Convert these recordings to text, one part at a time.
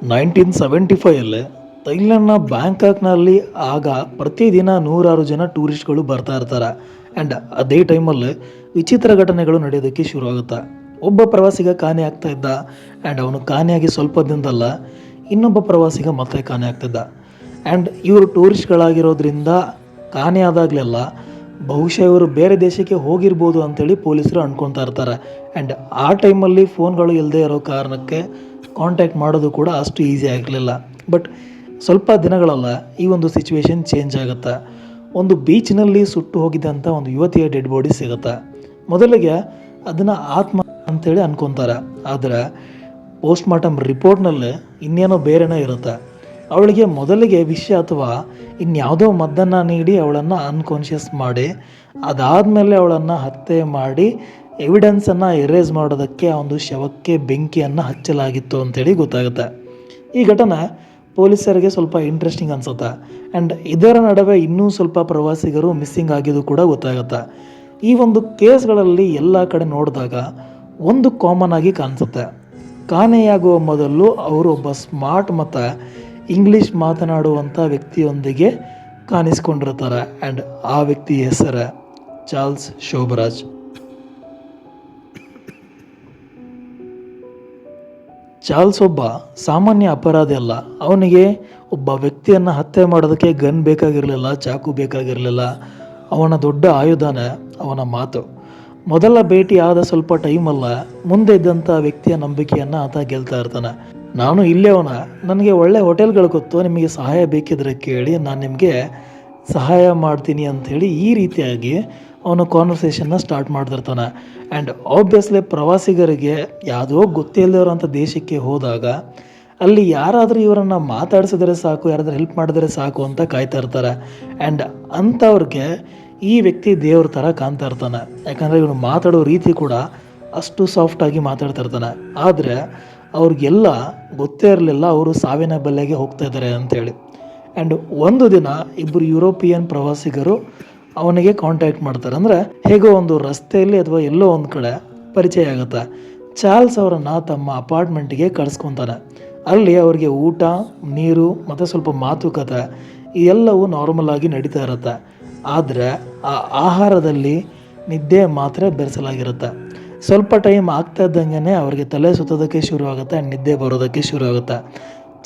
1975 ಥೈಲ್ಯಾಂಡ್ನ ಬ್ಯಾಂಕಾಕ್ನಲ್ಲಿ ಆಗ ಪ್ರತಿದಿನ ನೂರಾರು ಜನ ಟೂರಿಸ್ಟ್ಗಳು ಬರ್ತಾ ಇರ್ತಾರೆ. ಆ್ಯಂಡ್ ಅದೇ ಟೈಮಲ್ಲಿ ವಿಚಿತ್ರ ಘಟನೆಗಳು ನಡೆಯೋದಕ್ಕೆ ಶುರು ಆಗುತ್ತೆ. ಒಬ್ಬ ಪ್ರವಾಸಿಗ ಕಾಣೆ ಆಗ್ತಾ ಇದ್ದ. ಆ್ಯಂಡ್ ಅವನು ಕಾಣೆಯಾಗಿ ಸ್ವಲ್ಪ ದಿನದಲ್ಲ ಇನ್ನೊಬ್ಬ ಪ್ರವಾಸಿಗ ಮತ್ತೆ ಕಾಣೆ ಆಗ್ತಿದ್ದ. ಆ್ಯಂಡ್ ಇವರು ಟೂರಿಸ್ಟ್ಗಳಾಗಿರೋದ್ರಿಂದ ಕಾಣೆ ಆದಾಗಲೆಲ್ಲ ಬಹುಶಃ ಇವರು ಬೇರೆ ದೇಶಕ್ಕೆ ಹೋಗಿರ್ಬೋದು ಅಂತೇಳಿ ಪೊಲೀಸರು ಅಂದ್ಕೊತಾ ಇರ್ತಾರೆ. ಆ್ಯಂಡ್ ಆ ಟೈಮಲ್ಲಿ ಫೋನ್ಗಳು ಇಲ್ಲದೆ ಇರೋ ಕಾರಣಕ್ಕೆ ಕಾಂಟ್ಯಾಕ್ಟ್ ಮಾಡೋದು ಕೂಡ ಅಷ್ಟು ಈಸಿ ಆಗಿರಲಿಲ್ಲ. ಬಟ್ ಸ್ವಲ್ಪ ದಿನಗಳಲ್ಲ ಈ ಒಂದು ಸಿಚುವೇಶನ್ ಚೇಂಜ್ ಆಗುತ್ತೆ. ಒಂದು ಬೀಚ್ನಲ್ಲಿ ಸುಟ್ಟು ಹೋಗಿದ್ದಂಥ ಒಂದು ಯುವತಿಯ ಡೆಡ್ ಬಾಡಿ ಸಿಗುತ್ತೆ. ಮೊದಲಿಗೆ ಅದನ್ನು ಆತ್ಮ ಅಂತೇಳಿ ಅನ್ಕೊತಾರೆ. ಆದರೆ ಪೋಸ್ಟ್ ಮಾರ್ಟಮ್ ರಿಪೋರ್ಟ್ನಲ್ಲಿ ಇನ್ನೇನೋ ಬೇರೆನೇ ಇರುತ್ತೆ. ಅವಳಿಗೆ ಮೊದಲಿಗೆ ವಿಷ ಅಥವಾ ಇನ್ಯಾವುದೋ ಮದ್ದನ್ನು ನೀಡಿ ಅವಳನ್ನು ಅನ್ಕಾನ್ಷಿಯಸ್ ಮಾಡಿ ಅದಾದಮೇಲೆ ಅವಳನ್ನು ಹತ್ಯೆ ಮಾಡಿ ಎವಿಡೆನ್ಸನ್ನು ಎರೇಸ್ ಮಾಡೋದಕ್ಕೆ ಆ ಒಂದು ಶವಕ್ಕೆ ಬೆಂಕಿಯನ್ನು ಹಚ್ಚಲಾಗಿತ್ತು ಅಂತೇಳಿ ಗೊತ್ತಾಗುತ್ತೆ. ಈ ಘಟನೆ ಪೊಲೀಸರಿಗೆ ಸ್ವಲ್ಪ ಇಂಟ್ರೆಸ್ಟಿಂಗ್ ಅನಿಸುತ್ತೆ. ಆ್ಯಂಡ್ ಇದರ ನಡುವೆ ಇನ್ನೂ ಸ್ವಲ್ಪ ಪ್ರವಾಸಿಗರು ಮಿಸ್ಸಿಂಗ್ ಆಗಿದ್ದು ಕೂಡ ಗೊತ್ತಾಗುತ್ತೆ. ಈ ಒಂದು ಕೇಸ್ಗಳಲ್ಲಿ ಎಲ್ಲ ಕಡೆ ನೋಡಿದಾಗ ಒಂದು ಕಾಮನ್ ಆಗಿ ಕಾಣಿಸುತ್ತೆ. ಕಾಣೆಯಾಗುವ ಮೊದಲು ಅವರು ಒಬ್ಬ ಸ್ಮಾರ್ಟ್ ಮತ್ತು ಇಂಗ್ಲೀಷ್ ಮಾತನಾಡುವಂಥ ವ್ಯಕ್ತಿಯೊಂದಿಗೆ ಕಾಣಿಸ್ಕೊಂಡಿರ್ತಾರೆ. ಆ್ಯಂಡ್ ಆ ವ್ಯಕ್ತಿ ಹೆಸರು ಚಾರ್ಲ್ಸ್ ಶೋಭರಾಜ್. ಚಾರ್ಲ್ಸ್ ಒಬ್ಬ ಸಾಮಾನ್ಯ ಅಪರಾಧಿ ಅಲ್ಲ. ಅವನಿಗೆ ಒಬ್ಬ ವ್ಯಕ್ತಿಯನ್ನು ಹತ್ಯೆ ಮಾಡೋದಕ್ಕೆ ಗನ್ ಬೇಕಾಗಿರಲಿಲ್ಲ, ಚಾಕು ಬೇಕಾಗಿರಲಿಲ್ಲ. ಅವನ ದೊಡ್ಡ ಆಯುಧನೇ ಅವನ ಮಾತು. ಮೊದಲ ಭೇಟಿ ಆದ ಸ್ವಲ್ಪ ಟೈಮಲ್ಲ ಮುಂದೆ ಇದ್ದಂಥ ವ್ಯಕ್ತಿಯ ನಂಬಿಕೆಯನ್ನು ಆತ ಗೆಲ್ತಾ ಇರ್ತಾನೆ. ನಾನು ಇಲ್ಲೇ ಅವನ, ನನಗೆ ಒಳ್ಳೆ ಹೋಟೆಲ್ಗಳು ಗೊತ್ತು, ನಿಮಗೆ ಸಹಾಯ ಬೇಕಿದ್ರೆ ಕೇಳಿ, ನಾನು ನಿಮಗೆ ಸಹಾಯ ಮಾಡ್ತೀನಿ ಅಂಥೇಳಿ ಈ ರೀತಿಯಾಗಿ ಅವನು ಕಾನ್ವರ್ಸೇಷನ್ನ ಸ್ಟಾರ್ಟ್ ಮಾಡ್ತಿರ್ತಾನೆ. ಆ್ಯಂಡ್ ಆಬ್ವಿಯಸ್ಲಿ ಪ್ರವಾಸಿಗರಿಗೆ ಯಾವುದೋ ಗೊತ್ತೇ ಇಲ್ಲದಿರೋಂಥ ದೇಶಕ್ಕೆ ಹೋದಾಗ ಅಲ್ಲಿ ಯಾರಾದರೂ ಇವರನ್ನು ಮಾತಾಡಿಸಿದ್ರೆ ಸಾಕು, ಯಾರಾದರೂ ಹೆಲ್ಪ್ ಮಾಡಿದ್ರೆ ಸಾಕು ಅಂತ ಕಾಯ್ತಾ ಇರ್ತಾರೆ. ಆ್ಯಂಡ್ ಅಂಥವ್ರಿಗೆ ಈ ವ್ಯಕ್ತಿ ದೇವ್ರ ಥರ ಕಾಣ್ತಾ ಇರ್ತಾನೆ. ಯಾಕಂದರೆ ಇವನು ಮಾತಾಡೋ ರೀತಿ ಕೂಡ ಅಷ್ಟು ಸಾಫ್ಟಾಗಿ ಮಾತಾಡ್ತಾ ಇರ್ತಾನೆ. ಆದರೆ ಅವ್ರಿಗೆಲ್ಲ ಗೊತ್ತೇ ಇರಲಿಲ್ಲ ಅವರು ಸಾವಿನ ಬಲೆಗೆ ಹೋಗ್ತಾ ಇದ್ದಾರೆ ಅಂಥೇಳಿ. ಆ್ಯಂಡ್ ಒಂದು ದಿನ ಇಬ್ಬರು ಯುರೋಪಿಯನ್ ಪ್ರವಾಸಿಗರು ಅವನಿಗೆ ಕಾಂಟ್ಯಾಕ್ಟ್ ಮಾಡ್ತಾರೆ. ಅಂದರೆ ಹೇಗೋ ಒಂದು ರಸ್ತೆಯಲ್ಲಿ ಅಥವಾ ಎಲ್ಲೋ ಒಂದು ಕಡೆ ಪರಿಚಯ ಆಗುತ್ತೆ. ಚಾರ್ಲ್ಸ್ ಅವರನ್ನು ತಮ್ಮ ಅಪಾರ್ಟ್ಮೆಂಟಿಗೆ ಕಳಿಸ್ಕೊತಾನೆ. ಅಲ್ಲಿ ಅವರಿಗೆ ಊಟ, ನೀರು ಮತ್ತು ಸ್ವಲ್ಪ ಮಾತುಕತೆ ಎಲ್ಲವೂ ನಾರ್ಮಲ್ ಆಗಿ ನಡೀತಾ ಇರುತ್ತೆ. ಆದರೆ ಆ ಆಹಾರದಲ್ಲಿ ನಿದ್ದೆ ಮಾತ್ರ ಬೆರೆಸಲಾಗಿರುತ್ತೆ. ಸ್ವಲ್ಪ ಟೈಮ್ ಆಗ್ತಾ ಇದ್ದಂಗೆ ಅವ್ರಿಗೆ ತಲೆ ಸುತ್ತೋದಕ್ಕೆ ಶುರು ಆಗುತ್ತೆ ಆ್ಯಂಡ್ ನಿದ್ದೆ ಬರೋದಕ್ಕೆ ಶುರು ಆಗುತ್ತೆ.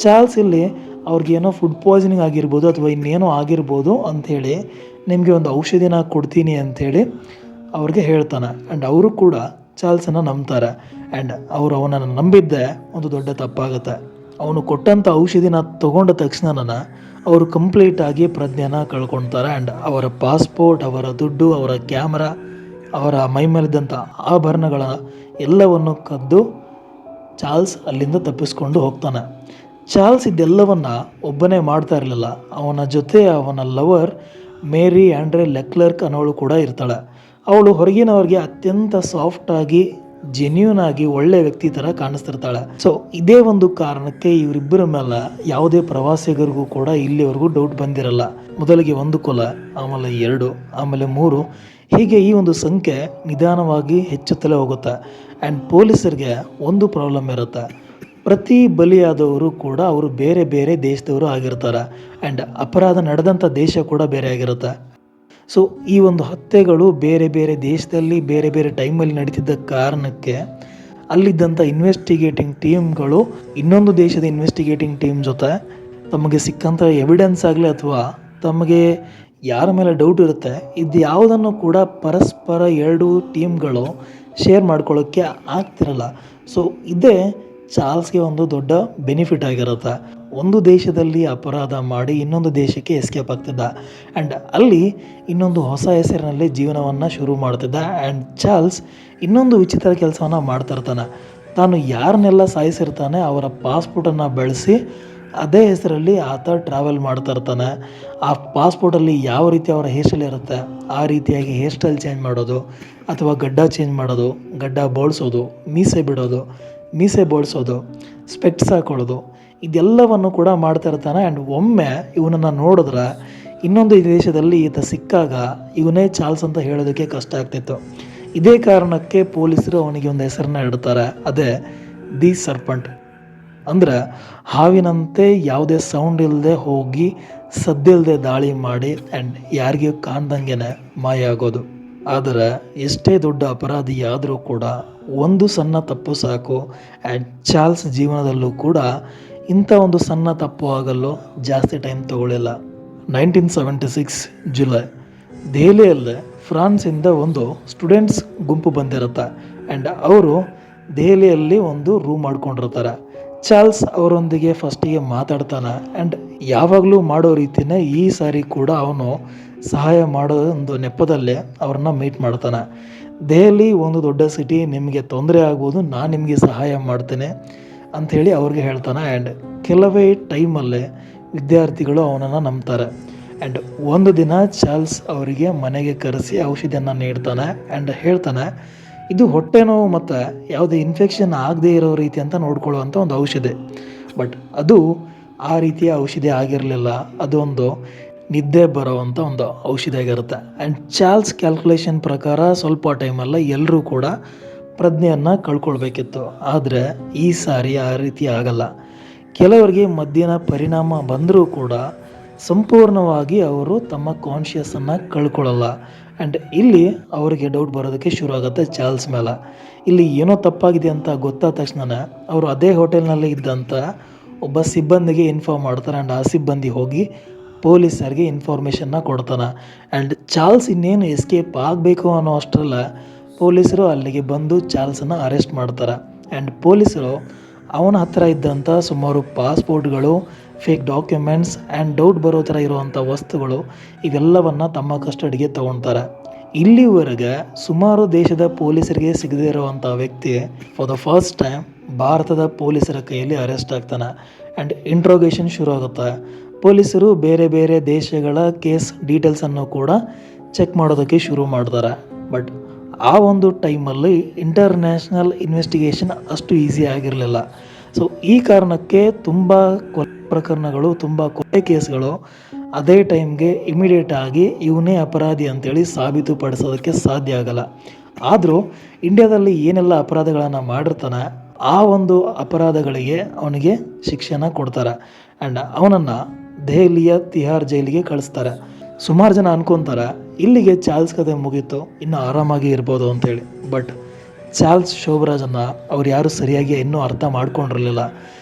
ಚಾರ್ಲ್ಸ್ ಇಲ್ಲಿ ಅವ್ರಿಗೇನೋ ಫುಡ್ ಪಾಯ್ಸನಿಂಗ್ ಆಗಿರ್ಬೋದು ಅಥವಾ ಇನ್ನೇನೋ ಆಗಿರ್ಬೋದು ಅಂಥೇಳಿ ನಿಮಗೆ ಒಂದು ಔಷಧಿನ ಕೊಡ್ತೀನಿ ಅಂಥೇಳಿ ಅವ್ರಿಗೆ ಹೇಳ್ತಾನೆ. ಆ್ಯಂಡ್ ಅವರು ಕೂಡ ಚಾರ್ಲ್ಸನ್ನು ನಂಬ್ತಾರೆ. ಆ್ಯಂಡ್ ಅವರು ಅವನನ್ನು ನಂಬಿದ್ದೇ ಒಂದು ದೊಡ್ಡ ತಪ್ಪಾಗುತ್ತೆ. ಅವನು ಕೊಟ್ಟಂಥ ಔಷಧಿನ ತೊಗೊಂಡ ತಕ್ಷಣ ಅವರು ಕಂಪ್ಲೀಟಾಗಿ ಪ್ರಜ್ಞೆನ ಕಳ್ಕೊಳ್ತಾರೆ. ಆ್ಯಂಡ್ ಅವರ ಪಾಸ್ಪೋರ್ಟ್, ಅವರ ದುಡ್ಡು, ಅವರ ಕ್ಯಾಮ್ರಾ, ಅವರ ಮೈ ಮೇಲಿದ್ದಂಥ ಆಭರಣಗಳ ಎಲ್ಲವನ್ನು ಕದ್ದು ಚಾರ್ಲ್ಸ್ ಅಲ್ಲಿಂದ ತಪ್ಪಿಸ್ಕೊಂಡು ಹೋಗ್ತಾನೆ. ಚಾರ್ಲ್ಸ್ ಇದೆಲ್ಲವನ್ನು ಒಬ್ಬನೇ ಮಾಡ್ತಾ ಇರಲಿಲ್ಲ. ಅವನ ಜೊತೆ ಅವನ ಲವರ್ ಮೇರಿ ಆ್ಯಂಡ್ರೆ ಲೆಕ್ಲರ್ಕ್ ಅನ್ನೋಳು ಕೂಡ ಇರ್ತಾಳೆ. ಅವಳು ಹೊರಗಿನವ್ರಿಗೆ ಅತ್ಯಂತ ಸಾಫ್ಟಾಗಿ, ಜೆನ್ಯೂನ್ ಆಗಿ, ಒಳ್ಳೆ ವ್ಯಕ್ತಿ ಥರ ಕಾಣಿಸ್ತಿರ್ತಾಳೆ. ಸೊ ಇದೇ ಒಂದು ಕಾರಣಕ್ಕೆ ಇವರಿಬ್ಬರ ಮೇಲೆ ಯಾವುದೇ ಪ್ರವಾಸಿಗರಿಗೂ ಕೂಡ ಇಲ್ಲಿವರೆಗೂ ಡೌಟ್ ಬಂದಿರಲ್ಲ. ಮೊದಲಿಗೆ 1 ಕೊಲೆ, ಆಮೇಲೆ 2, ಆಮೇಲೆ 3, ಹೀಗೆ ಈ ಒಂದು ಸಂಖ್ಯೆ ನಿಧಾನವಾಗಿ ಹೆಚ್ಚುತ್ತಲೇ ಹೋಗುತ್ತೆ. ಆ್ಯಂಡ್ ಪೊಲೀಸರಿಗೆ ಒಂದು ಪ್ರಾಬ್ಲಮ್ ಇರುತ್ತೆ. ಪ್ರತಿ ಬಲಿಯಾದವರು ಕೂಡ ಅವರು ಬೇರೆ ಬೇರೆ ದೇಶದವರು ಆಗಿರ್ತಾರೆ. ಆ್ಯಂಡ್ ಅಪರಾಧ ನಡೆದಂಥ ದೇಶ ಕೂಡ ಬೇರೆ ಆಗಿರುತ್ತೆ. ಸೊ ಈ ಒಂದು ಹತ್ಯೆಗಳು ಬೇರೆ ಬೇರೆ ದೇಶದಲ್ಲಿ ಬೇರೆ ಬೇರೆ ಟೈಮಲ್ಲಿ ನಡೀತಿದ್ದ ಕಾರಣಕ್ಕೆ ಅಲ್ಲಿದ್ದಂಥ ಇನ್ವೆಸ್ಟಿಗೇಟಿಂಗ್ ಟೀಮ್ಗಳು ಇನ್ನೊಂದು ದೇಶದ ಇನ್ವೆಸ್ಟಿಗೇಟಿಂಗ್ ಟೀಮ್ ಜೊತೆ ತಮಗೆ ಸಿಕ್ಕಂಥ ಎವಿಡೆನ್ಸ್ ಆಗಲಿ ಅಥವಾ ತಮಗೆ ಯಾರ ಮೇಲೆ ಡೌಟ್ ಇರುತ್ತೆ ಇದು ಯಾವುದನ್ನು ಕೂಡ ಪರಸ್ಪರ 2 ಟೀಮ್ಗಳು ಶೇರ್ ಮಾಡ್ಕೊಳ್ಳೋಕ್ಕೆ ಆಗ್ತಿರಲ್ಲ. ಸೊ ಇದೇ ಚಾರ್ಲ್ಸ್ಗೆ ಒಂದು ದೊಡ್ಡ ಬೆನಿಫಿಟ್ ಆಗಿರುತ್ತೆ. ಒಂದು ದೇಶದಲ್ಲಿ ಅಪರಾಧ ಮಾಡಿ ಇನ್ನೊಂದು ದೇಶಕ್ಕೆ ಎಸ್ಕೇಪ್ ಆಗ್ತಿದ್ದ. ಆ್ಯಂಡ್ ಅಲ್ಲಿ ಇನ್ನೊಂದು ಹೊಸ ಹೆಸರಿನಲ್ಲಿ ಜೀವನವನ್ನು ಶುರು ಮಾಡ್ತಿದ್ದ. ಆ್ಯಂಡ್ ಚಾರ್ಲ್ಸ್ ಇನ್ನೊಂದು ವಿಚಿತ್ರ ಕೆಲಸವನ್ನು ಮಾಡ್ತಿರ್ತಾನೆ. ತಾನು ಯಾರನ್ನೆಲ್ಲ ಸಾಯಿಸಿರ್ತಾನೆ ಅವರ ಪಾಸ್ಪೋರ್ಟನ್ನು ಬಳಸಿ ಅದೇ ಹೆಸರಲ್ಲಿ ಆತ ಟ್ರಾವೆಲ್ ಮಾಡ್ತಾ ಇರ್ತಾನೆ. ಆ ಪಾಸ್ಪೋರ್ಟಲ್ಲಿ ಯಾವ ರೀತಿ ಅವರ ಹೇರ್ ಸ್ಟೈಲ್ ಇರುತ್ತೆ ಆ ರೀತಿಯಾಗಿ ಹೇರ್ ಸ್ಟೈಲ್ ಚೇಂಜ್ ಮಾಡೋದು ಅಥವಾ ಗಡ್ಡ ಚೇಂಜ್ ಮಾಡೋದು, ಗಡ್ಡ ಬೋಳಿಸೋದು, ಮೀಸೆ ಬಿಡೋದು, ಮೀಸೆ ಬೋಳಿಸೋದು, ಸ್ಪೆಕ್ಟ್ಸ್ ಹಾಕೊಳ್ಳೋದು, ಇದೆಲ್ಲವನ್ನು ಕೂಡ ಮಾಡ್ತಾ ಇರ್ತಾನೆ. ಆ್ಯಂಡ್ ಒಮ್ಮೆ ಇವನನ್ನು ನೋಡಿದ್ರೆ ಇನ್ನೊಂದು ದೇಶದಲ್ಲಿ ಈತ ಸಿಕ್ಕಾಗ ಇವನೇ ಚಾರ್ಲ್ಸ್ ಅಂತ ಹೇಳೋದಕ್ಕೆ ಕಷ್ಟ ಆಗ್ತಿತ್ತು. ಇದೇ ಕಾರಣಕ್ಕೆ ಪೊಲೀಸರು ಅವನಿಗೆ ಒಂದು ಹೆಸರನ್ನ ಇಡ್ತಾರೆ, ಅದೇ ದಿ ಸರ್ಪಂಟ್. ಅಂದ್ರೆ ಹಾವಿನಂತೆ ಯಾವುದೇ ಸೌಂಡ್ ಇಲ್ಲದೆ ಹೋಗಿ ಸದ್ದಿಲ್ಲದೆ ದಾಳಿ ಮಾಡಿ ಆ್ಯಂಡ್ ಯಾರಿಗೂ ಕಾಣ್ದಂಗೆನೆ ಮಾಯ ಆಗೋದು. ಆದರೆ ಎಷ್ಟೇ ದೊಡ್ಡ ಅಪರಾಧಿ ಆದರೂ ಕೂಡ ಒಂದು ಸಣ್ಣ ತಪ್ಪು ಸಾಕು. ಆ್ಯಂಡ್ ಚಾರ್ಲ್ಸ್ ಜೀವನದಲ್ಲೂ ಕೂಡ ಇಂಥ ಒಂದು ಸಣ್ಣ ತಪ್ಪು ಆಗಲು ಜಾಸ್ತಿ ಟೈಮ್ ತಗೊಳ್ಳಿಲ್ಲ. 1976 ಜುಲೈ, ದೆಹಲಿಯಲ್ಲೇ ಫ್ರಾನ್ಸಿಂದ ಒಂದು ಸ್ಟೂಡೆಂಟ್ಸ್ ಗುಂಪು ಬಂದಿರುತ್ತೆ ಆ್ಯಂಡ್ ಅವರು ದೆಹಲಿಯಲ್ಲಿ ಒಂದು ರೂಮ್ ಮಾಡ್ಕೊಂಡಿರ್ತಾರೆ. ಚಾರ್ಲ್ಸ್ ಅವರೊಂದಿಗೆ ಫಸ್ಟಿಗೆ ಮಾತಾಡ್ತಾನೆ ಆ್ಯಂಡ್ ಯಾವಾಗಲೂ ಮಾಡೋ ರೀತಿಯೇ ಈ ಸಾರಿ ಕೂಡ ಅವನು ಸಹಾಯ ಮಾಡೋ ಒಂದು ನೆಪದಲ್ಲಿ ಅವ್ರನ್ನ ಮೀಟ್ ಮಾಡ್ತಾನೆ. ದೆಹಲಿ ಒಂದು ದೊಡ್ಡ ಸಿಟಿ, ನಿಮಗೆ ತೊಂದರೆ ಆಗ್ಬೋದು, ನಾನು ನಿಮಗೆ ಸಹಾಯ ಮಾಡ್ತೇನೆ ಅಂಥೇಳಿ ಅವ್ರಿಗೆ ಹೇಳ್ತಾನೆ. ಆ್ಯಂಡ್ ಕೆಲವೇ ಟೈಮಲ್ಲೇ ವಿದ್ಯಾರ್ಥಿಗಳು ಅವನನ್ನು ನಂಬ್ತಾರೆ. ಆ್ಯಂಡ್ ಒಂದು ದಿನ ಚಾರ್ಲ್ಸ್ ಅವರಿಗೆ ಮನೆಗೆ ಕರೆಸಿ ಔಷಧಿಯನ್ನು ನೀಡ್ತಾನೆ ಆ್ಯಂಡ್ ಹೇಳ್ತಾನೆ, ಇದು ಹೊಟ್ಟೆ ನೋವು ಮತ್ತು ಯಾವುದೇ ಇನ್ಫೆಕ್ಷನ್ ಆಗದೇ ಇರೋ ರೀತಿ ಅಂತ ನೋಡ್ಕೊಳ್ಳುವಂಥ ಒಂದು ಔಷಧಿ. ಬಟ್ ಅದು ಆ ರೀತಿಯ ಔಷಧಿ ಆಗಿರಲಿಲ್ಲ, ಅದು ಒಂದು ನಿದ್ದೆ ಬರೋವಂಥ ಒಂದು ಔಷಧಿ ಆಗಿರುತ್ತೆ. ಆ್ಯಂಡ್ ಚಾರ್ಲ್ಸ್ ಕ್ಯಾಲ್ಕುಲೇಷನ್ ಪ್ರಕಾರ ಸ್ವಲ್ಪ ಟೈಮಲ್ಲ ಎಲ್ಲರೂ ಕೂಡ ಪ್ರಜ್ಞೆಯನ್ನು ಕಳ್ಕೊಳ್ಬೇಕಿತ್ತು. ಆದರೆ ಈ ಸಾರಿ ಆ ರೀತಿ ಆಗಲ್ಲ. ಕೆಲವರಿಗೆ ಮದ್ದಿನ ಪರಿಣಾಮ ಬಂದರೂ ಕೂಡ ಸಂಪೂರ್ಣವಾಗಿ ಅವರು ತಮ್ಮ ಕಾನ್ಷಿಯಸ್ಸನ್ನು ಕಳ್ಕೊಳ್ಳಲ್ಲ. ಆ್ಯಂಡ್ ಇಲ್ಲಿ ಅವರಿಗೆ ಡೌಟ್ ಬರೋದಕ್ಕೆ ಶುರು ಆಗುತ್ತೆ ಚಾರ್ಲ್ಸ್ ಮೇಲೆ. ಇಲ್ಲಿ ಏನೋ ತಪ್ಪಾಗಿದೆ ಅಂತ ಗೊತ್ತಾದ ತಕ್ಷಣ ಅವರು ಅದೇ ಹೋಟೆಲ್ನಲ್ಲಿ ಇದ್ದಂಥ ಒಬ್ಬ ಸಿಬ್ಬಂದಿಗೆ ಇನ್ಫಾರ್ಮ್ ಮಾಡ್ತಾರೆ. ಆ್ಯಂಡ್ ಆ ಸಿಬ್ಬಂದಿ ಹೋಗಿ ಪೊಲೀಸರಿಗೆ ಇನ್ಫಾರ್ಮೇಷನ್ನ ಕೊಡ್ತಾನೆ. ಆ್ಯಂಡ್ ಚಾರ್ಲ್ಸ್ ಇನ್ನೇನು ಎಸ್ಕೇಪ್ ಆಗಬೇಕು ಅನ್ನೋ ಅಷ್ಟರಲ್ಲ ಪೊಲೀಸರು ಅಲ್ಲಿಗೆ ಬಂದು ಚಾರ್ಲ್ಸನ್ನು ಅರೆಸ್ಟ್ ಮಾಡ್ತಾರೆ. ಆ್ಯಂಡ್ ಪೊಲೀಸರು ಅವನ ಹತ್ತಿರ ಇದ್ದಂಥ ಸುಮಾರು ಪಾಸ್ಪೋರ್ಟ್ಗಳು, ಫೇಕ್ ಡಾಕ್ಯುಮೆಂಟ್ಸ್ ಆ್ಯಂಡ್ ಡೌಟ್ ಬರೋ ಥರ ಇರುವಂಥ ವಸ್ತುಗಳು ಇವೆಲ್ಲವನ್ನು ತಮ್ಮ ಕಸ್ಟಡಿಗೆ ತಗೊಳ್ತಾರೆ. ಇಲ್ಲಿವರೆಗೆ ಸುಮಾರು ದೇಶದ ಪೊಲೀಸರಿಗೆ ಸಿಗದೇ ಇರುವಂಥ ವ್ಯಕ್ತಿ ಫಾರ್ ದ ಫಸ್ಟ್ ಟೈಮ್ ಭಾರತದ ಪೊಲೀಸರ ಕೈಯಲ್ಲಿ ಅರೆಸ್ಟ್ ಆಗ್ತಾನೆ. ಆ್ಯಂಡ್ ಇಂಟ್ರೋಗೇಷನ್ ಶುರು ಆಗುತ್ತೆ. ಪೊಲೀಸರು ಬೇರೆ ಬೇರೆ ದೇಶಗಳ ಕೇಸ್ ಡೀಟೇಲ್ಸನ್ನು ಕೂಡ ಚೆಕ್ ಮಾಡೋದಕ್ಕೆ ಶುರು ಮಾಡ್ತಾರೆ. ಬಟ್ ಆ ಒಂದು ಟೈಮಲ್ಲಿ ಇಂಟರ್ನ್ಯಾಷನಲ್ ಇನ್ವೆಸ್ಟಿಗೇಷನ್ ಅಷ್ಟು ಈಸಿ ಆಗಿರಲಿಲ್ಲ. ಸೊ ಈ ಕಾರಣಕ್ಕೆ ತುಂಬ ಪ್ರಕರಣಗಳು, ತುಂಬ ಕೊಲೆ ಕೇಸ್ಗಳು ಅದೇ ಟೈಮ್ಗೆ ಇಮಿಡಿಯೇಟ್ ಆಗಿ ಇವನೇ ಅಪರಾಧಿ ಅಂತೇಳಿ ಸಾಬೀತುಪಡಿಸೋದಕ್ಕೆ ಸಾಧ್ಯ ಆಗಲ್ಲ. ಆದರೂ ಇಂಡಿಯಾದಲ್ಲಿ ಏನೆಲ್ಲ ಅಪರಾಧಗಳನ್ನು ಮಾಡಿರ್ತಾನೆ ಆ ಒಂದು ಅಪರಾಧಗಳಿಗೆ ಅವನಿಗೆ ಶಿಕ್ಷೆನ ಕೊಡ್ತಾರೆ. ಆ್ಯಂಡ್ ಅವನನ್ನು ದೆಹಲಿಯ ತಿಹಾರ್ ಜೈಲಿಗೆ ಕಳಿಸ್ತಾರೆ. ಸುಮಾರು ಜನ ಅನ್ಕೊತಾರೆ ಇಲ್ಲಿಗೆ ಚಾರ್ಲ್ಸ್ ಕತೆ ಮುಗೀತು, ಇನ್ನು ಆರಾಮಾಗಿ ಇರ್ಬೋದು ಅಂತೇಳಿ. ಬಟ್ ಚಾರ್ಲ್ಸ್ ಶೋಭರಾಜನ್ನು ಅವ್ರು ಯಾರೂ ಸರಿಯಾಗಿ ಇನ್ನೂ ಅರ್ಥ ಮಾಡ್ಕೊಂಡಿರಲಿಲ್ಲ.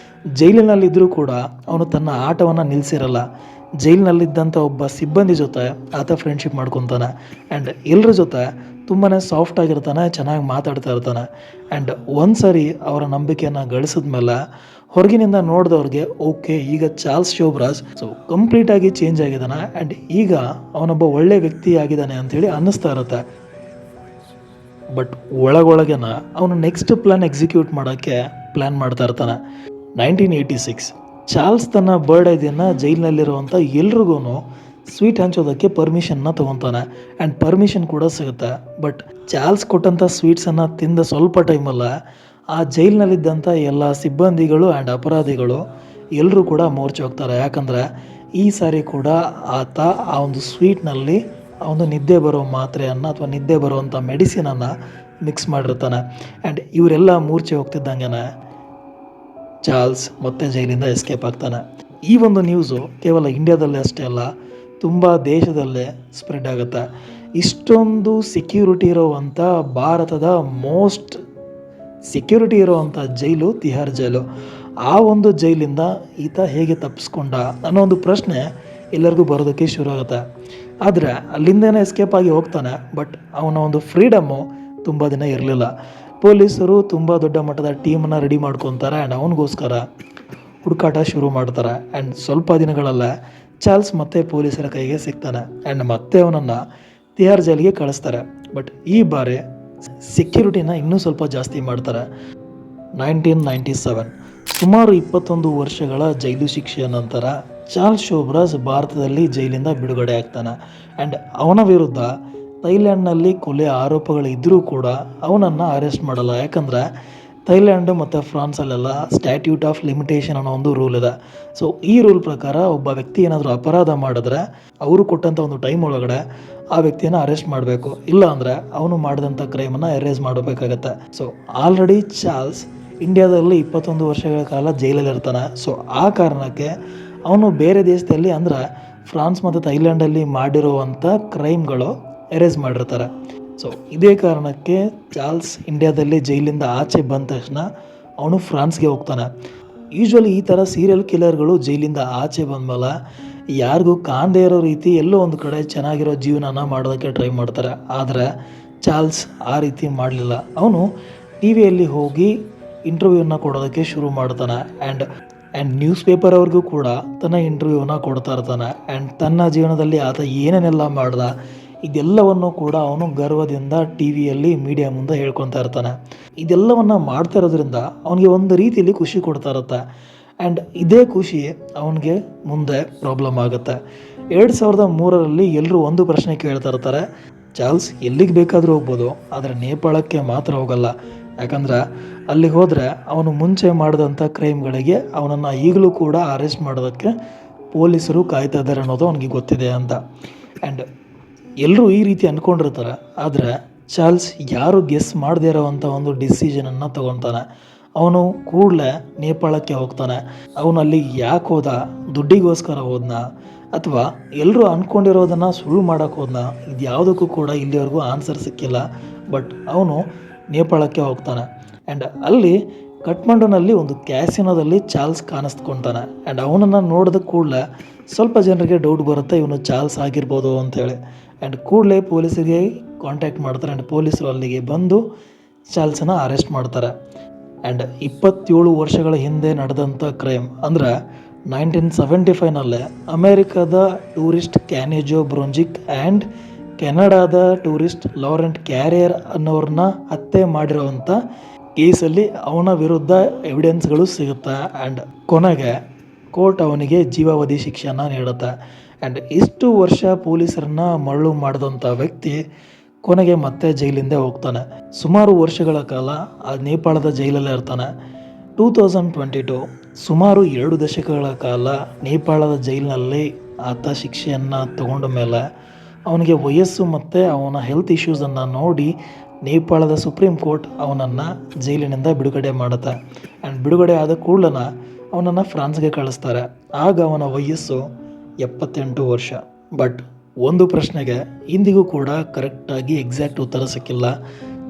ಜೈಲಿನಲ್ಲಿದ್ದರೂ ಕೂಡ ಅವನು ತನ್ನ ಆಟವನ್ನು ನಿಲ್ಲಿಸಿರಲ್ಲ. ಜೈಲಿನಲ್ಲಿದ್ದಂಥ ಒಬ್ಬ ಸಿಬ್ಬಂದಿ ಜೊತೆ ಆತ ಫ್ರೆಂಡ್ಶಿಪ್ ಮಾಡ್ಕೊತಾನೆ. ಆ್ಯಂಡ್ ಎಲ್ಲರ ಜೊತೆ ತುಂಬಾ ಸಾಫ್ಟ್ ಆಗಿರ್ತಾನೆ, ಚೆನ್ನಾಗಿ ಮಾತಾಡ್ತಾ ಇರ್ತಾನೆ. ಆ್ಯಂಡ್ ಒಂದು ಸರಿ ಅವರ ನಂಬಿಕೆಯನ್ನು ಗಳಿಸಿದ ಮೇಲೆ ಹೊರಗಿನಿಂದ ನೋಡಿದವ್ರಿಗೆ ಓಕೆ, ಈಗ ಚಾರ್ಲ್ಸ್ ಶೋಭರಾಜ್ ಸೊ ಕಂಪ್ಲೀಟಾಗಿ ಚೇಂಜ್ ಆಗಿದ್ದಾನೆ ಆ್ಯಂಡ್ ಈಗ ಅವನೊಬ್ಬ ಒಳ್ಳೆ ವ್ಯಕ್ತಿ ಆಗಿದ್ದಾನೆ ಅಂಥೇಳಿ ಅನ್ನಿಸ್ತಾ ಇರುತ್ತೆ. ಬಟ್ ಒಳಗೊಳಗೆನ ಅವನು ನೆಕ್ಸ್ಟ್ ಪ್ಲ್ಯಾನ್ ಎಕ್ಸಿಕ್ಯೂಟ್ ಮಾಡೋಕ್ಕೆ ಪ್ಲ್ಯಾನ್ ಮಾಡ್ತಾ ಇರ್ತಾನೆ. 1986 ಚಾರ್ಲ್ಸ್ ತನ್ನ ಬರ್ಡೇ ದಿನ ಜೈಲಿನಲ್ಲಿರುವಂಥ ಎಲ್ರಿಗೂ ಸ್ವೀಟ್ ಹಂಚೋದಕ್ಕೆ ಪರ್ಮಿಷನ್ನ ತೊಗೊತಾನೆ. ಆ್ಯಂಡ್ ಪರ್ಮಿಷನ್ ಕೂಡ ಸಿಗುತ್ತೆ. ಬಟ್ ಚಾರ್ಲ್ಸ್ ಕೊಟ್ಟಂಥ ಸ್ವೀಟ್ಸನ್ನು ತಿಂದ ಸ್ವಲ್ಪ ಟೈಮಲ್ಲ ಆ ಜೈಲಿನಲ್ಲಿದ್ದಂಥ ಎಲ್ಲ ಸಿಬ್ಬಂದಿಗಳು ಆ್ಯಂಡ್ ಅಪರಾಧಿಗಳು ಎಲ್ಲರೂ ಕೂಡ ಮೂರ್ಛೆ ಹೋಗ್ತಾರೆ. ಯಾಕಂದರೆ ಈ ಸಾರಿ ಕೂಡ ಆತ ಆ ಒಂದು ಸ್ವೀಟ್ನಲ್ಲಿ ಆ ಒಂದು ನಿದ್ದೆ ಬರೋ ಮಾತ್ರೆಯನ್ನು ಅಥವಾ ನಿದ್ದೆ ಬರುವಂಥ ಮೆಡಿಸಿನನ್ನು ಮಿಕ್ಸ್ ಮಾಡಿರ್ತಾನೆ. ಆ್ಯಂಡ್ ಇವರೆಲ್ಲ ಮೂರ್ಛೆ ಹೋಗ್ತಿದ್ದಂಗೆ ಚಾರ್ಲ್ಸ್ ಮತ್ತೆ ಜೈಲಿಂದ ಎಸ್ಕೇಪ್ ಆಗ್ತಾನೆ. ಈ ಒಂದು ನ್ಯೂಸು ಕೇವಲ ಇಂಡಿಯಾದಲ್ಲೇ ಅಷ್ಟೇ ಅಲ್ಲ, ತುಂಬ ದೇಶದಲ್ಲೇ ಸ್ಪ್ರೆಡ್ ಆಗುತ್ತೆ. ಇಷ್ಟೊಂದು ಸೆಕ್ಯೂರಿಟಿ ಇರೋವಂಥ ಭಾರತದ ಮೋಸ್ಟ್ ಸೆಕ್ಯೂರಿಟಿ ಇರೋವಂಥ ಜೈಲು ತಿಹಾರ್ ಜೈಲು. ಆ ಒಂದು ಜೈಲಿಂದ ಈತ ಹೇಗೆ ತಪ್ಪಿಸ್ಕೊಂಡ ಅನ್ನೋ ಒಂದು ಪ್ರಶ್ನೆ ಎಲ್ಲರಿಗೂ ಬರೋದಕ್ಕೆ ಶುರು ಆಗುತ್ತೆ. ಆದರೆ ಅಲ್ಲಿಂದನೇ ಎಸ್ಕೇಪ್ ಆಗಿ ಹೋಗ್ತಾನೆ. ಬಟ್ ಅವನ ಒಂದು ಫ್ರೀಡಮ್ಮು ತುಂಬ ದಿನ ಇರಲಿಲ್ಲ. ಪೊಲೀಸರು ತುಂಬ ದೊಡ್ಡ ಮಟ್ಟದ ಟೀಮನ್ನು ರೆಡಿ ಮಾಡ್ಕೊತಾರೆ ಆ್ಯಂಡ್ ಅವನಿಗೋಸ್ಕರ ಹುಡುಕಾಟ ಶುರು ಮಾಡ್ತಾರೆ. ಆ್ಯಂಡ್ ಸ್ವಲ್ಪ ದಿನಗಳಲ್ಲೇ ಚಾರ್ಲ್ಸ್ ಮತ್ತೆ ಪೊಲೀಸರ ಕೈಗೆ ಸಿಗ್ತಾನೆ ಆ್ಯಂಡ್ ಮತ್ತೆ ಅವನನ್ನು ತಿಹಾರ್ ಜೈಲಿಗೆ ಕಳಿಸ್ತಾರೆ. ಬಟ್ ಈ ಬಾರಿ ಸೆಕ್ಯೂರಿಟಿನ ಇನ್ನೂ ಸ್ವಲ್ಪ ಜಾಸ್ತಿ ಮಾಡ್ತಾರೆ. 1997 ಸುಮಾರು 21 ವರ್ಷಗಳ ಜೈಲು ಶಿಕ್ಷೆಯ ನಂತರ ಚಾರ್ಲ್ಸ್ ಶೋಭರಾಜ್ ಭಾರತದಲ್ಲಿ ಜೈಲಿಂದ ಬಿಡುಗಡೆ ಆಗ್ತಾನೆ. ಆ್ಯಂಡ್ ಅವನ ವಿರುದ್ಧ ಥೈಲ್ಯಾಂಡ್ನಲ್ಲಿ ಕೊಲೆ ಆರೋಪಗಳಿದ್ದರೂ ಕೂಡ ಅವನನ್ನು ಅರೆಸ್ಟ್ ಮಾಡಲ್ಲ. ಯಾಕಂದರೆ ಥೈಲ್ಯಾಂಡು ಮತ್ತು ಫ್ರಾನ್ಸಲ್ಲೆಲ್ಲ ಸ್ಟ್ಯಾಟ್ಯೂಟ್ ಆಫ್ ಲಿಮಿಟೇಷನ್ ಅನ್ನೋ ಒಂದು ರೂಲ್ ಇದೆ. ಸೊ ಈ ರೂಲ್ ಪ್ರಕಾರ ಒಬ್ಬ ವ್ಯಕ್ತಿ ಏನಾದರೂ ಅಪರಾಧ ಮಾಡಿದ್ರೆ ಅವರು ಕೊಟ್ಟಂಥ ಒಂದು ಟೈಮ್ ಒಳಗಡೆ ಆ ವ್ಯಕ್ತಿಯನ್ನು ಅರೆಸ್ಟ್ ಮಾಡಬೇಕು. ಇಲ್ಲ ಅಂದರೆ ಅವನು ಮಾಡಿದಂಥ ಕ್ರೈಮನ್ನು ಎರೇಸ್ ಮಾಡಬೇಕಾಗತ್ತೆ. ಸೊ ಆಲ್ರೆಡಿ ಚಾರ್ಲ್ಸ್ ಇಂಡಿಯಾದಲ್ಲಿ 21 ವರ್ಷಗಳ ಕಾಲ ಜೈಲಲ್ಲಿ ಇರ್ತಾನೆ. ಸೊ ಆ ಕಾರಣಕ್ಕೆ ಅವನು ಬೇರೆ ದೇಶದಲ್ಲಿ ಅಂದ್ರೆ ಫ್ರಾನ್ಸ್ ಮತ್ತು ಥೈಲ್ಯಾಂಡಲ್ಲಿ ಮಾಡಿರುವಂಥ ಕ್ರೈಮ್ಗಳು ಎರೇಸ್ ಮಾಡಿರ್ತಾರೆ. ಸೊ ಇದೇ ಕಾರಣಕ್ಕೆ ಚಾರ್ಲ್ಸ್ ಇಂಡಿಯಾದಲ್ಲಿ ಜೈಲಿಂದ ಆಚೆ ಬಂದ ತಕ್ಷಣ ಅವನು ಫ್ರಾನ್ಸ್ಗೆ ಹೋಗ್ತಾನೆ. ಯೂಶ್ವಲಿ ಈ ಥರ ಸೀರಿಯಲ್ ಕಿಲ್ಲರ್ಗಳು ಜೈಲಿಂದ ಆಚೆ ಬಂದಮೇಲೆ ಯಾರಿಗೂ ಕಾಣದೇ ಇರೋ ರೀತಿ ಎಲ್ಲೋ ಒಂದು ಕಡೆ ಚೆನ್ನಾಗಿರೋ ಜೀವನನ ಮಾಡೋದಕ್ಕೆ ಟ್ರೈ ಮಾಡ್ತಾರೆ. ಆದರೆ ಚಾರ್ಲ್ಸ್ ಆ ರೀತಿ ಮಾಡಲಿಲ್ಲ. ಅವನು ಟಿ ವಿಯಲ್ಲಿ ಹೋಗಿ ಇಂಟರ್ವ್ಯೂನ ಕೊಡೋದಕ್ಕೆ ಶುರು ಮಾಡ್ತಾನೆ. ಆ್ಯಂಡ್ ನ್ಯೂಸ್ ಪೇಪರ್ ಅವ್ರಿಗೂ ಕೂಡ ತನ್ನ ಇಂಟರ್ವ್ಯೂನ ಕೊಡ್ತಾ ಇರ್ತಾನೆ. ಆ್ಯಂಡ್ ತನ್ನ ಜೀವನದಲ್ಲಿ ಆತ ಏನೇನೆಲ್ಲ ಮಾಡ್ದ ಇದೆಲ್ಲವನ್ನು ಕೂಡ ಅವನು ಗರ್ವದಿಂದ ಟಿ ವಿಯಲ್ಲಿ ಮೀಡಿಯಾ ಮುಂದೆ ಹೇಳ್ಕೊತಾ ಇರ್ತಾನೆ. ಇದೆಲ್ಲವನ್ನು ಮಾಡ್ತಾ ಇರೋದ್ರಿಂದ ಅವನಿಗೆ ಒಂದು ರೀತಿಯಲ್ಲಿ ಖುಷಿ ಕೊಡ್ತಾ ಇರುತ್ತೆ. ಆ್ಯಂಡ್ ಇದೇ ಖುಷಿ ಅವನಿಗೆ ಮುಂದೆ ಪ್ರಾಬ್ಲಮ್ ಆಗುತ್ತೆ. 2003ರಲ್ಲಿ ಎಲ್ಲರೂ ಒಂದು ಪ್ರಶ್ನೆ ಕೇಳ್ತಾ ಇರ್ತಾರೆ, ಚಾರ್ಲ್ಸ್ ಎಲ್ಲಿಗೆ ಬೇಕಾದರೂ ಹೋಗ್ಬೋದು, ಆದರೆ ನೇಪಾಳಕ್ಕೆ ಮಾತ್ರ ಹೋಗಲ್ಲ. ಯಾಕಂದ್ರೆ ಅಲ್ಲಿಗೆ ಹೋದರೆ ಅವನು ಮುಂಚೆ ಮಾಡಿದಂಥ ಕ್ರೈಮ್ಗಳಿಗೆ ಅವನನ್ನು ಈಗಲೂ ಕೂಡ ಅರೆಸ್ಟ್ ಮಾಡೋದಕ್ಕೆ ಪೊಲೀಸರು ಕಾಯ್ತಾ ಇದ್ದಾರೆ ಅನ್ನೋದು ಅವನಿಗೆ ಗೊತ್ತಿದೆ ಅಂತ. ಆ್ಯಂಡ್ ಎಲ್ಲರೂ ಈ ರೀತಿ ಅಂದ್ಕೊಂಡಿರ್ತಾರೆ. ಆದರೆ ಚಾರ್ಲ್ಸ್ ಯಾರು ಗೆಸ್ ಮಾಡದೇ ಇರೋವಂಥ ಒಂದು ಡಿಸಿಷನನ್ನು ತೊಗೊತಾನೆ. ಅವನು ಕೂಡಲೇ ನೇಪಾಳಕ್ಕೆ ಹೋಗ್ತಾನೆ. ಅವನು ಅಲ್ಲಿ ಯಾಕೆ ಹೋದ, ದುಡ್ಡಿಗೋಸ್ಕರ ಹೋದ್ನ ಅಥವಾ ಎಲ್ಲರೂ ಅಂದ್ಕೊಂಡಿರೋದನ್ನು ಸುಳ್ಳು ಮಾಡೋಕ್ಕೆ ಹೋದ್ನ, ಇದು ಯಾವುದಕ್ಕೂ ಕೂಡ ಇಲ್ಲಿವರೆಗೂ ಆನ್ಸರ್ ಸಿಕ್ಕಿಲ್ಲ. ಬಟ್ ಅವನು ನೇಪಾಳಕ್ಕೆ ಹೋಗ್ತಾನೆ. ಆ್ಯಂಡ್ ಅಲ್ಲಿ ಕಠ್ಮಂಡುನಲ್ಲಿ ಒಂದು ಕ್ಯಾಸಿನೋದಲ್ಲಿ ಚಾರ್ಲ್ಸ್ ಕಾಣಿಸ್ಕೊತಾನೆ. ಆ್ಯಂಡ್ ಅವನನ್ನು ನೋಡಿದ ಕೂಡಲೇ ಸ್ವಲ್ಪ ಜನರಿಗೆ ಡೌಟ್ ಬರುತ್ತೆ, ಇವನು ಚಾರ್ಲ್ಸ್ ಆಗಿರ್ಬೋದು ಅಂಥೇಳಿ. ಆ್ಯಂಡ್ ಕೂಡಲೇ ಪೊಲೀಸರಿಗೆ ಕಾಂಟ್ಯಾಕ್ಟ್ ಮಾಡ್ತಾರೆ. ಆ್ಯಂಡ್ ಪೊಲೀಸರು ಅಲ್ಲಿಗೆ ಬಂದು ಚಾರ್ಲ್ಸನ್ನು ಅರೆಸ್ಟ್ ಮಾಡ್ತಾರೆ. ಆ್ಯಂಡ್ 27 ವರ್ಷಗಳ ಹಿಂದೆ ನಡೆದಂಥ ಕ್ರೈಮ್ ಅಂದರೆ 1975ನಲ್ಲೇ ಅಮೇರಿಕಾದ ಟೂರಿಸ್ಟ್ ಕ್ಯಾನೆಜೋ ಬ್ರೊಂಜಿಕ್ ಆ್ಯಂಡ್ ಕೆನಡಾದ ಟೂರಿಸ್ಟ್ ಲಾರೆಂಟ್ ಕ್ಯಾರಿಯರ್ ಅನ್ನೋರನ್ನ ಹತ್ಯೆ ಮಾಡಿರೋವಂಥ ಕೇಸಲ್ಲಿ ಅವನ ವಿರುದ್ಧ ಎವಿಡೆನ್ಸ್ಗಳು ಸಿಗುತ್ತೆ. ಆ್ಯಂಡ್ ಕೊನೆಗೆ ಕೋರ್ಟ್ ಅವನಿಗೆ ಜೀವಾವಧಿ ಶಿಕ್ಷೆಯನ್ನು ನೀಡುತ್ತೆ. ಆ್ಯಂಡ್ ಇಷ್ಟು ವರ್ಷ ಪೊಲೀಸರನ್ನ ಮರಳು ಮಾಡಿದಂಥ ವ್ಯಕ್ತಿ ಕೊನೆಗೆ ಮತ್ತೆ ಜೈಲಿಂದ ಹೋಗ್ತಾನೆ. ಸುಮಾರು ವರ್ಷಗಳ ಕಾಲ ಆ ನೇಪಾಳದ ಜೈಲಲ್ಲೇ ಇರ್ತಾನೆ. 2022 ಸುಮಾರು 2 ದಶಕಗಳ ಕಾಲ ನೇಪಾಳದ ಜೈಲಿನಲ್ಲಿ ಆತ ಶಿಕ್ಷೆಯನ್ನು ತಗೊಂಡ ಮೇಲೆ ಅವನಿಗೆ ವಯಸ್ಸು ಮತ್ತು ಅವನ ಹೆಲ್ತ್ ಇಶ್ಯೂಸನ್ನು ನೋಡಿ ನೇಪಾಳದ ಸುಪ್ರೀಂ ಕೋರ್ಟ್ ಅವನನ್ನು ಜೈಲಿನಿಂದ ಬಿಡುಗಡೆ ಮಾಡುತ್ತೆ. ಆ್ಯಂಡ್ ಬಿಡುಗಡೆ ಆದ ಕೂಡಲೇ ಅವನನ್ನು ಫ್ರಾನ್ಸ್ಗೆ ಕಳಿಸ್ತಾರೆ. ಆಗ ಅವನ ವಯಸ್ಸು 78 ವರ್ಷ. ಬಟ್ ಒಂದು ಪ್ರಶ್ನೆಗೆ ಇಂದಿಗೂ ಕೂಡ ಕರೆಕ್ಟಾಗಿ ಎಕ್ಸಾಕ್ಟ್ ಉತ್ತರ ಸಿಕ್ಕಿಲ್ಲ.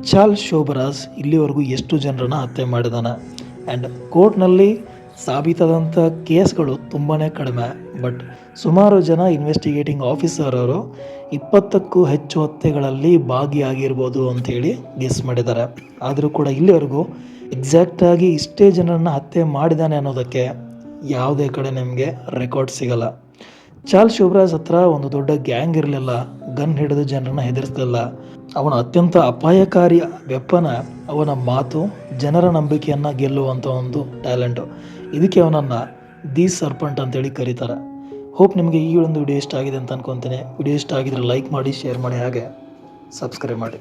ಚಾರ್ಲ್ಸ್ ಶೋಬರಾಜ್ ಇಲ್ಲಿವರೆಗೂ ಎಷ್ಟು ಜನರನ್ನು ಹತ್ಯೆ ಮಾಡಿದಾನೆ? ಆ್ಯಂಡ್ ಕೋರ್ಟ್ನಲ್ಲಿ ಸಾಬೀತಾದಂಥ ಕೇಸ್ಗಳು ತುಂಬಾ ಕಡಿಮೆ. ಬಟ್ ಸುಮಾರು ಜನ ಇನ್ವೆಸ್ಟಿಗೇಟಿಂಗ್ ಆಫೀಸರ್ ಅವರು 20ಕ್ಕೂ ಹೆಚ್ಚು ಹತ್ಯೆಗಳಲ್ಲಿ ಭಾಗಿಯಾಗಿರ್ಬೋದು ಅಂಥೇಳಿ ಗೆಸ್ ಮಾಡಿದ್ದಾರೆ. ಆದರೂ ಕೂಡ ಇಲ್ಲಿವರೆಗೂ ಎಕ್ಸಾಕ್ಟಾಗಿ ಇಷ್ಟೇ ಜನರನ್ನು ಹತ್ಯೆ ಮಾಡಿದ್ದಾನೆ ಅನ್ನೋದಕ್ಕೆ ಯಾವುದೇ ಕಡೆ ನಿಮಗೆ ರೆಕಾರ್ಡ್ ಸಿಗಲ್ಲ. ಚಾರ್ಲ್ಸ್ ಶೋಬರಾಜ್ ಹತ್ರ ಒಂದು ದೊಡ್ಡ ಗ್ಯಾಂಗ್ ಇರಲಿಲ್ಲ, ಗನ್ ಹಿಡಿದು ಜನರನ್ನು ಹೆದರಿಸಲಿಲ್ಲ. ಅವನ ಅತ್ಯಂತ ಅಪಾಯಕಾರಿ ವೆಪನ ಅವನ ಮಾತು, ಜನರ ನಂಬಿಕೆಯನ್ನು ಗೆಲ್ಲುವಂಥ ಒಂದು ಟ್ಯಾಲೆಂಟು. ಇದಕ್ಕೆ ಅವನನ್ನು ದಿ ಸರ್ಪಂಟ್ ಅಂತೇಳಿ ಕರೀತಾರೆ. ಹೋಪ್ ನಿಮಗೆ ಈ ಒಂದು ವಿಡಿಯೋ ಇಷ್ಟ ಆಗಿದೆ ಅಂತ ಅನ್ಕೊತೀನಿ. ವಿಡಿಯೋ ಇಷ್ಟ ಆಗಿದ್ರೆ ಲೈಕ್ ಮಾಡಿ, ಶೇರ್ ಮಾಡಿ, ಹಾಗೆ ಸಬ್ಸ್ಕ್ರೈಬ್ ಮಾಡಿ.